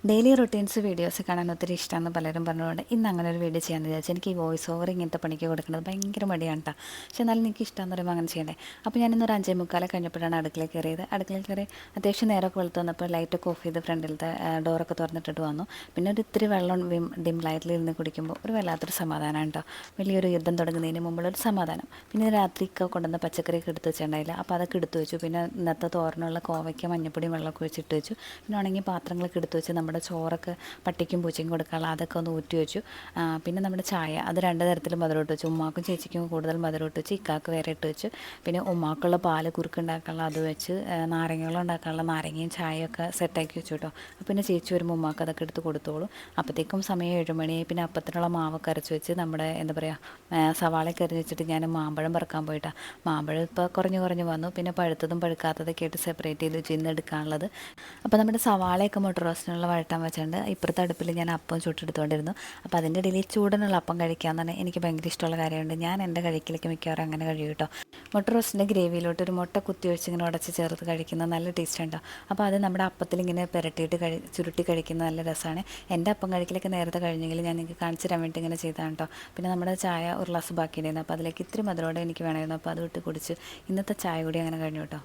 Daily routines videos കാണാൻ ഒത്തിരി ഇഷ്ടമാണെന്ന് പലരും പറഞ്ഞുകൊണ്ട് ഇന്ന് അങ്ങനെ ഒരു വീഡിയോ ചെയ്യാമെന്ന് വിചാരിച്ചു. എനിക്ക് ഈ വോയിസ് ഓവർ ഇങ്ങനത്തെ പണിക്ക് കൊടുക്കുന്നത് ഭയങ്കര മടിയാണ് കേട്ടോ. പക്ഷെ എന്നാലും എനിക്ക് ഇഷ്ടമെന്ന് പറയുമ്പോൾ അങ്ങനെ ചെയ്യണ്ടേ. അപ്പോൾ ഞാനിന്നൊരു 5:45 കഴിഞ്ഞപ്പോഴാണ് അടുക്കളയിൽ കയറിയത്. അടുക്കളയിൽ കയറി അത്യാവശ്യം നേരമൊക്കെ വെളുത്ത് വന്നപ്പോൾ ലൈറ്റൊക്കെ ഓഫ് ചെയ്ത് ഫ്രണ്ടിലത്തെ ഡോറൊക്കെ തുറന്നിട്ടിട്ട് വന്നു. പിന്നെ ഒരു ഇത്തിരി വെള്ളം ഡിം ലൈറ്റിൽ ഇരുന്ന് കുടിക്കുമ്പോൾ ഒരു വല്ലാത്തൊരു സമാധാനമാണ് കേട്ടോ. വലിയൊരു യുദ്ധം തുടങ്ങുന്നതിന് മുമ്പുള്ളൊരു സമാധാനം. പിന്നെ രാത്രിയൊക്കെ കൊണ്ടുവന്ന പച്ചക്കറിയൊക്കെ എടുത്ത് വെച്ചിട്ടുണ്ടായില്ല. അപ്പോൾ അതൊക്കെ എടുത്ത് വെച്ചു. പിന്നെ ഇന്നത്തെ തോരനുള്ള കോവയ്ക്ക മഞ്ഞപ്പൊടിയും വെള്ളമൊക്കെ വെച്ചിട്ട് വെച്ചു. പിന്നെ ഉണങ്ങിയ പാത്രങ്ങളൊക്കെ എടുത്ത് വെച്ച് നമ്മുടെ ചോറൊക്കെ പട്ടിക്കും പൂച്ചയും കൊടുക്കാനുള്ള അതൊക്കെ ഒന്ന് ഊറ്റി വെച്ചു. പിന്നെ നമ്മുടെ ചായ അത് 2 തരത്തിൽ മധുരം ഇട്ട് വെച്ചു. ഉമ്മാക്കും ചേച്ചിക്കും കൂടുതൽ മധുരം ഇട്ട് വെച്ച് ഇക്കാക്ക് വേറെ ഇട്ട് വെച്ച്. പിന്നെ ഉമ്മാക്കുള്ള പാല് കുറുക്കുണ്ടാക്കാനുള്ള അത് വെച്ച് നാരങ്ങ ഉണ്ടാക്കാനുള്ള നാരങ്ങയും ചായയൊക്കെ സെറ്റാക്കി വെച്ചു കേട്ടോ. പിന്നെ ചേച്ചി വരുമ്പോൾ ഉമ്മാക്ക് അതൊക്കെ എടുത്ത് കൊടുത്തോളും. അപ്പോഴത്തേക്കും സമയം 7 മണിയായി. പിന്നെ അപ്പത്തിനുള്ള മാവൊക്കെ അരച്ച് വെച്ച് നമ്മുടെ എന്താ പറയുക സവാളയൊക്കെ അരിഞ്ഞ് വെച്ചിട്ട് ഞാൻ മാമ്പഴം പറക്കാൻ പോയിട്ടാണ്. മാമ്പഴം ഇപ്പോൾ കുറഞ്ഞ് വന്നു. പിന്നെ പഴുത്തതും പഴുക്കാത്തതൊക്കെ ആയിട്ട് സെപ്പറേറ്റ് ചെയ്ത് വെച്ച് ഇന്ന് എടുക്കാനുള്ളത്. അപ്പോൾ നമ്മുടെ സവാളയൊക്കെ മുട്ട റോസ്റ്റിനുള്ള വഴട്ടാൻ വെച്ചിട്ടുണ്ട്. ഇപ്പുറത്തെ അടുപ്പിൽ ഞാൻ അപ്പം ചുട്ടെടുത്തുകൊണ്ടിരുന്നു. അപ്പോൾ അതിൻ്റെ ഇടയിൽ ചൂടനുള്ള അപ്പം കഴിക്കാമെന്ന് പറഞ്ഞാൽ എനിക്ക് ഭയങ്കര ഇഷ്ടമുള്ള കാര്യമുണ്ട്. ഞാൻ എൻ്റെ കഴിക്കലേക്ക് മിക്കവാറും അങ്ങനെ കഴിയും കേട്ടോ. മുട്ട റോസ്റ്റിൻ്റെ ഗ്രേവിയിലോട്ട് ഒരു മുട്ട കുത്തി ഒഴിച്ച് ഇങ്ങനെ ഉടച്ച് ചേർത്ത് കഴിക്കുന്നത് നല്ല ടേസ്റ്റ് ഉണ്ടോ. അപ്പോൾ അത് നമ്മുടെ അപ്പത്തിൽ ഇങ്ങനെ പുരട്ടിയിട്ട് ചുരുട്ടി കഴിക്കുന്നത് നല്ല രസമാണ്. എൻ്റെ അപ്പം കഴിക്കലൊക്കെ നേരത്തെ കഴിഞ്ഞെങ്കിൽ ഞാൻ നിങ്ങൾക്ക് കാണിച്ചു തരാൻ വേണ്ടി ഇങ്ങനെ ചെയ്തതാണ് കേട്ടോ. പിന്നെ നമ്മുടെ ചായ ഒരു ഗ്ലാസ് ബാക്കിയുണ്ടായിരുന്നു. അപ്പോൾ അതിലേക്ക് ഇത്തിരി മധുരോടെ എനിക്ക് വേണമായിരുന്നു. അപ്പോൾ അത് വിട്ട് കുടിച്ച് ഇന്നത്തെ ചായ കൂടി അങ്ങനെ കഴിഞ്ഞു കേട്ടോ.